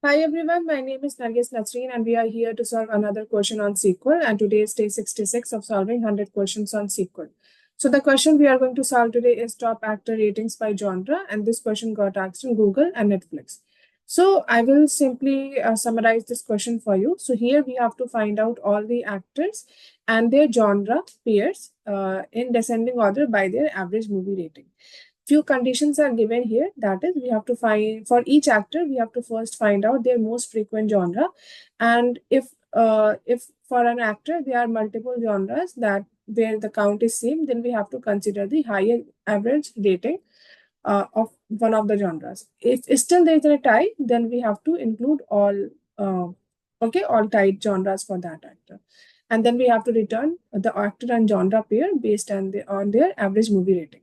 Hi everyone, my name is Nargis Nasreen and we are here to solve another question on SQL, and today is day 66 of solving 100 questions on SQL. So the question we are going to solve today is top actor ratings by genre, and this question got asked in Google and Netflix. So I will simply summarize this question for you. So here we have to find out all the actors and their genre pairs in descending order by their average movie rating. Few conditions are given here. That is, we have to find for each actor, we have to first find out their most frequent genre, and if for an actor there are multiple genres that where the count is same, then we have to consider the higher average rating of one of the genres. If still there is a tie, then we have to include all all tied genres for that actor, and then we have to return the actor and genre pair based on their average movie rating.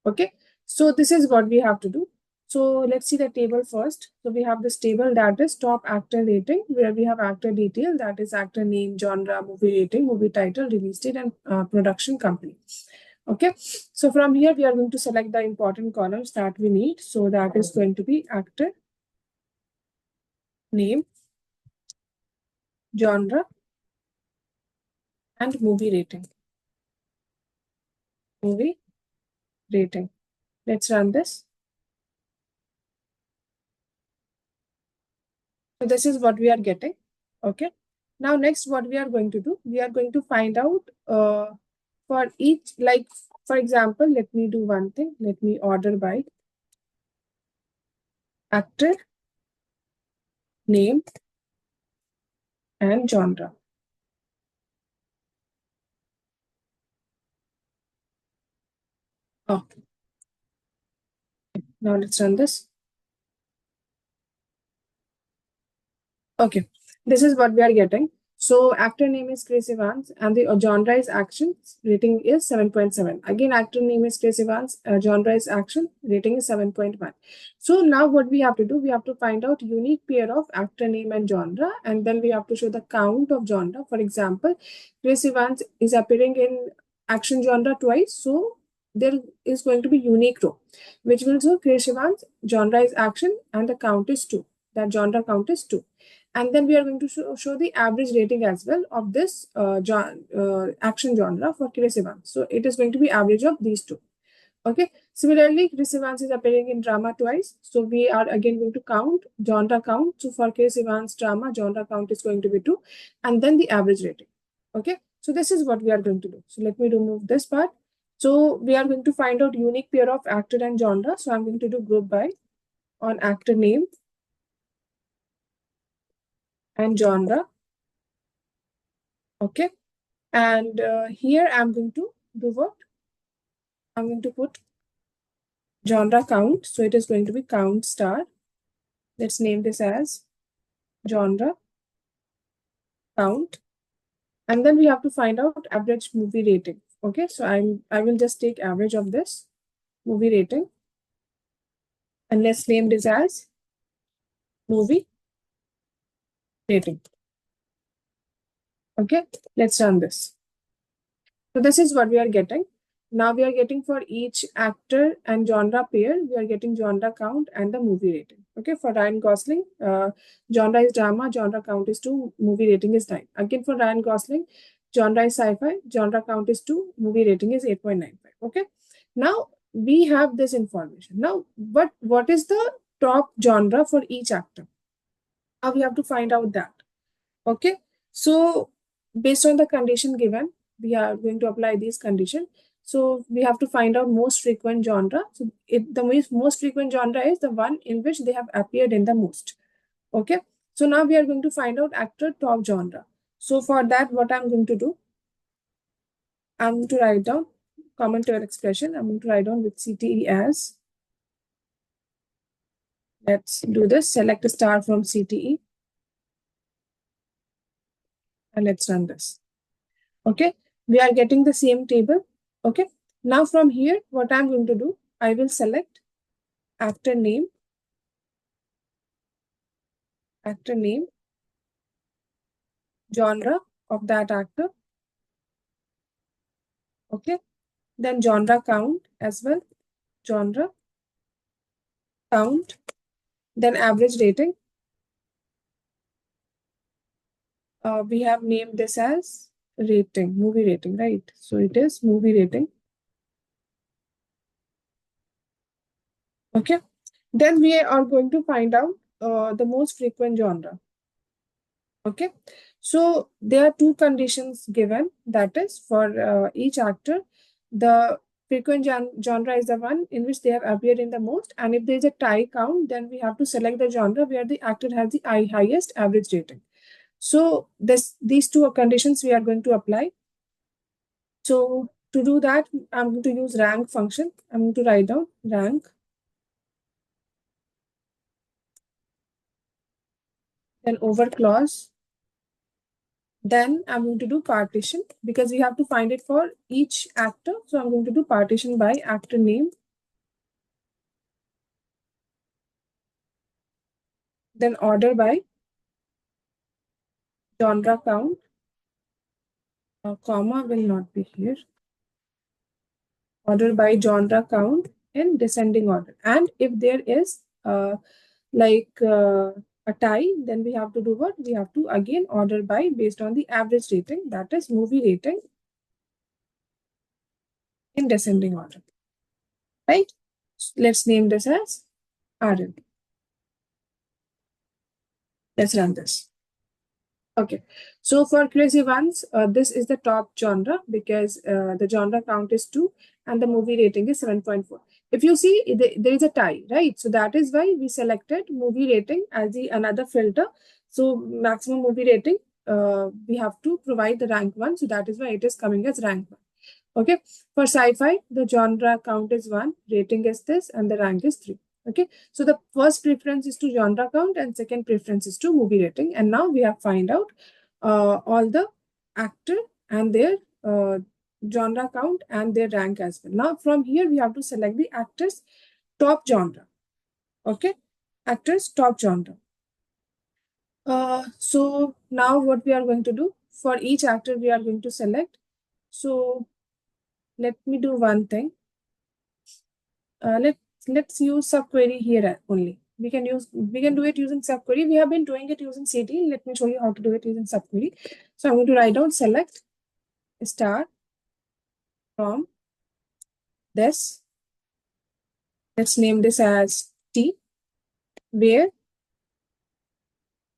Okay, so this is what we have to do. So let's see the table first. So we have this table that is top actor rating, where we have actor detail, that is actor name, genre, movie rating, movie title, release date, and production company. Okay, so from here we are going to select the important columns that we need. So that is going to be actor name, genre, and movie rating. Movie rating. Let's run this. So this is what we are getting. Okay. Now next what we are going to do, we are going to find out for each, like for example, let me do one thing. Let me order by actor, name, and genre. Okay. Now let's run this. Okay. This is what we are getting. So actor name is Chris Evans and the genre is action. Rating is 7.7. Again, actor name is Chris Evans. Genre is action. Rating is 7.1. So now what we have to do, we have to find out unique pair of actor name and genre, and then we have to show the count of genre. For example, Chris Evans is appearing in action genre twice. So there is going to be unique row, which will show Chris Evans genre is action and the count is 2. That genre count is 2. And then we are going to show the average rating as well of this action genre for Chris Evans. So it is going to be average of these two. Okay. Similarly, Chris Evans is appearing in drama twice. So we are again going to count genre count. So for Chris Evans drama, genre count is going to be 2. And then the average rating. Okay. So this is what we are going to do. So let me remove this part. So we are going to find out unique pair of actor and genre. So I'm going to do group by on actor name and genre. Okay. And here I'm going to do what? I'm going to put genre count. So it is going to be count star. Let's name this as genre count. And then we have to find out average movie rating. Okay. So I will just take average of this movie rating. And let's name this as movie rating. Okay. Let's run this. So this is what we are getting. Now we are getting for each actor and genre pair, we are getting genre count and the movie rating. Okay, for Ryan Gosling, genre is drama, genre count is 2, movie rating is 9. Again, for Ryan Gosling, genre is sci-fi, genre count is 2, movie rating is 8.95. Okay, now we have this information. Now, what is the top genre for each actor? Now we have to find out that. Okay, so based on the condition given, we are going to apply these condition. So we have to find out most frequent genre. So the most frequent genre is the one in which they have appeared in the most. Okay, so now we are going to find out actor top genre. So for that, what I'm going to do, I'm going to write down common tail expression. I'm going to write down with CTE as, let's do this, select a star from CTE and let's run this. Okay, we are getting the same table. Okay, now from here, what I'm going to do, I will select actor name, genre of that actor. Okay, then genre count as well, genre count, then average rating, We have named this as rating, movie rating, right? So it is movie rating. Okay. Then we are going to find out the most frequent genre. Okay. So there are two conditions given. That is for each actor, the frequent genre is the one in which they have appeared in the most. And if there is a tie count, then we have to select the genre where the actor has the highest average rating. So these two conditions we are going to apply. So to do that, I'm going to use rank function. I'm going to write down rank, then over clause. Then I'm going to do partition because we have to find it for each actor. So I'm going to do partition by actor name, then order by genre count, comma will not be here, order by genre count in descending order. And if there is a tie, then we have to do what? We have to again order by based on the average rating, that is movie rating in descending order, right? Let's name this as RN. Let's run this. Okay, so for crazy ones, this is the top genre because the genre count is 2 and the movie rating is 7.4. If you see, there is a tie, right? So that is why we selected movie rating as the another filter. So maximum movie rating, we have to provide the rank 1. So that is why it is coming as rank 1. Okay, for sci-fi, the genre count is 1, rating is this, and the rank is 3. Okay, so the first preference is to genre count and second preference is to movie rating. And now we have find out all the actor and their genre count and their rank as well. Now from here we have to select the actors top genre. Okay, actors top genre. So now what we are going to do, for each actor we are going to select. So let me do one thing. Let's use subquery here only. We can do it using subquery. We have been doing it using CT. Let me show you how to do it using subquery. So I'm going to write down select star from this. Let's name this as T, where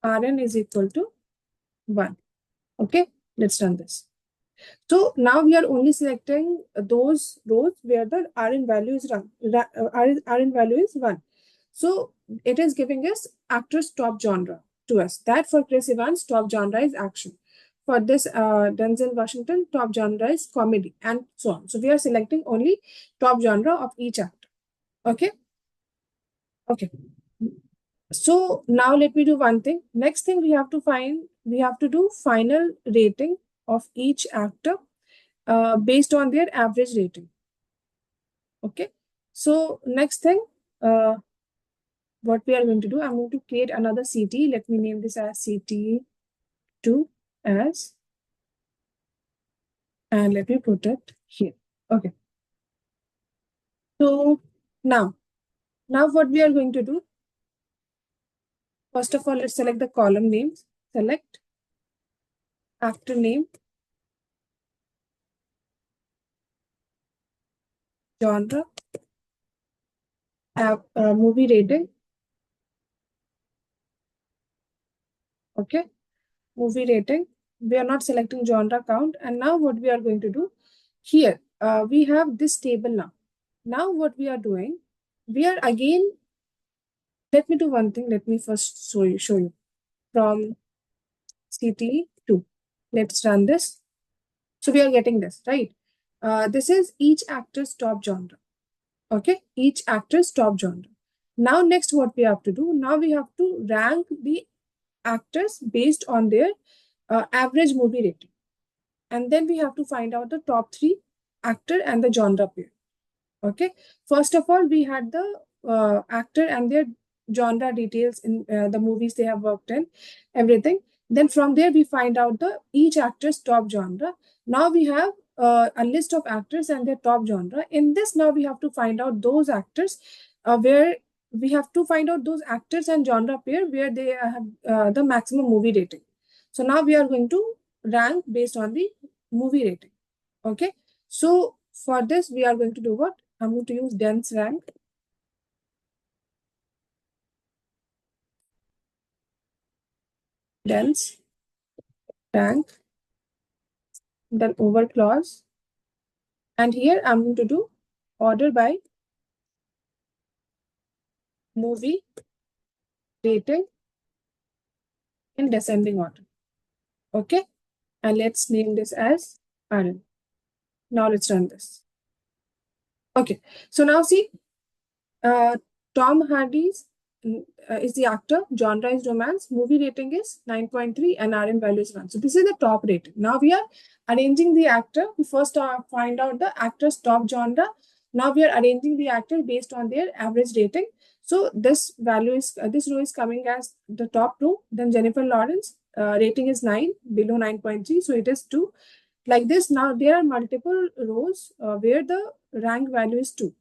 Rn is equal to 1. Okay, let's run this. So now we are only selecting those rows where the Rn value is Rn value is 1. So it is giving us actor's top genre to us. That for Chris Evans, top genre is action. For this Denzel Washington, top genre is comedy, and so on. So we are selecting only top genre of each actor. Okay. Okay. So now let me do one thing. Next thing we have to do final rating of each actor based on their average rating. Okay. So next thing, what we are going to do, I'm going to create another CT. Let me name this as CT2 as, and let me put it here. Okay. So now what we are going to do, first of all, let's select the column names. Select actor name, genre, movie rating. Okay. Movie rating. We are not selecting genre count. And now what we are going to do here, we have this table now. Now what we are doing, we are again, let me do one thing. Let me first show you from CT2. Let's run this. So we are getting this, right? This is each actor's top genre. Okay, each actor's top genre. Now next what we have to do, now we have to rank the actors based on their average movie rating. And then we have to find out the top 3 actor and the genre pair. Okay. First of all, we had the actor and their genre details in the movies they have worked in, everything. Then from there, we find out the each actor's top genre. Now we have a list of actors and their top genre. In this, now we have to find out those actors where we have to find out those actors and genre pair where they have the maximum movie rating. So now we are going to rank based on the movie rating. Okay. So for this, we are going to do what? I'm going to use dense rank. Dense rank, then over clause. And here I'm going to do order by movie rating in descending order. Okay. And let's name this as RN. Now let's run this. Okay. So now see, uh, Tom Hardy's is the actor, genre is romance, movie rating is 9.3 and RN value is 1. So this is the top rating. Now we are arranging the actor. We first find out the actor's top genre. Now we are arranging the actor based on their average rating. So this value is, this row is coming as the top row. Then Jennifer Lawrence, rating is 9, below 9.3. So it is 2. Like this, now there are multiple rows where the rank value is 2.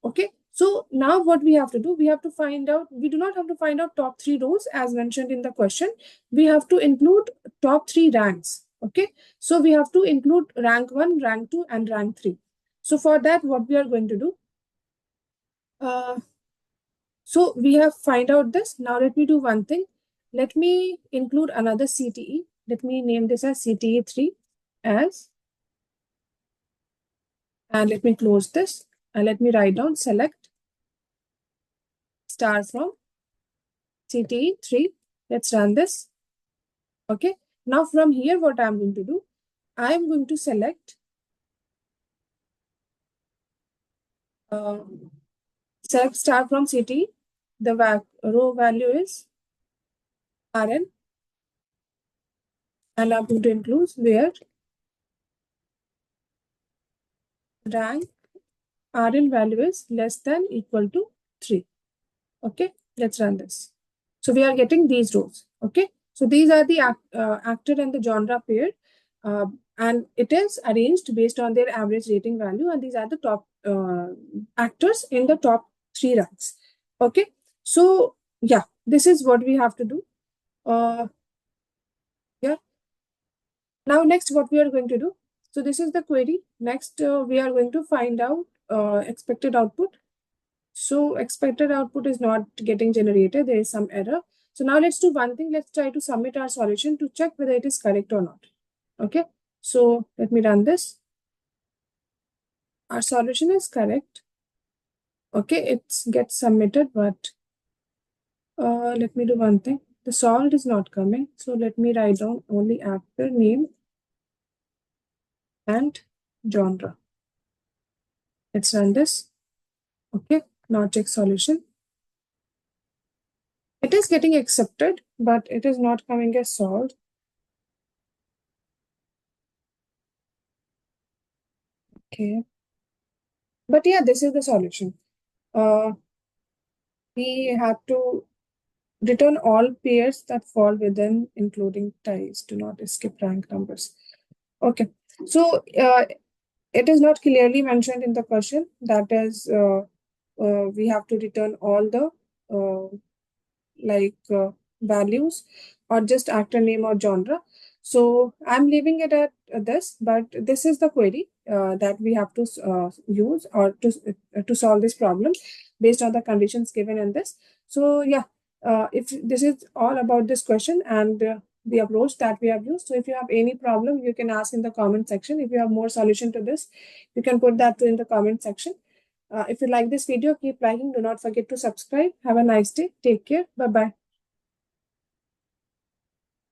Okay. So now what we have to do, we have to find out, we do not have to find out top 3 rows as mentioned in the question. We have to include top 3 ranks. Okay. So we have to include rank 1, rank 2, and rank 3. So for that, what we are going to do, so we have find out this. Now let me do one thing. Let me include another CTE. Let me name this as CTE 3 as, and let me close this and let me write down select star from CTE 3. Let's run this. Okay. Now from here, what I'm going to do, I'm going to select select star from CTE. The row value is RN. And I'm going to include where rank RN value is less than equal to 3. Okay. Let's run this. So we are getting these rows. Okay. So these are the actor and the genre paired. And it is arranged based on their average rating value. And these are the top actors in the top 3 ranks. Okay. So yeah, this is what we have to do. Yeah. Now next, what we are going to do. So this is the query. Next, we are going to find out expected output. So expected output is not getting generated. There is some error. So now let's do one thing. Let's try to submit our solution to check whether it is correct or not. Okay. So let me run this. Our solution is correct. Okay. It gets submitted, but let me do one thing. The solved is not coming. So let me write down only actor name and genre. Let's run this. Okay. Now check solution. It is getting accepted, but it is not coming as solved. Okay. But yeah, this is the solution. We have to return all pairs that fall within, including ties. Do not skip rank numbers. Okay. So it is not clearly mentioned in the question. That is, we have to return all the values or just actor name or genre. So I'm leaving it at this, but this is the query that we have to use or to solve this problem based on the conditions given in this. So yeah, if this is all about this question and the approach that we have used. So if you have any problem, you can ask in the comment section. If you have more solution to this, you can put that in the comment section. If you like this video, keep liking. Do not forget to subscribe. Have a nice day. Take care. Bye-bye.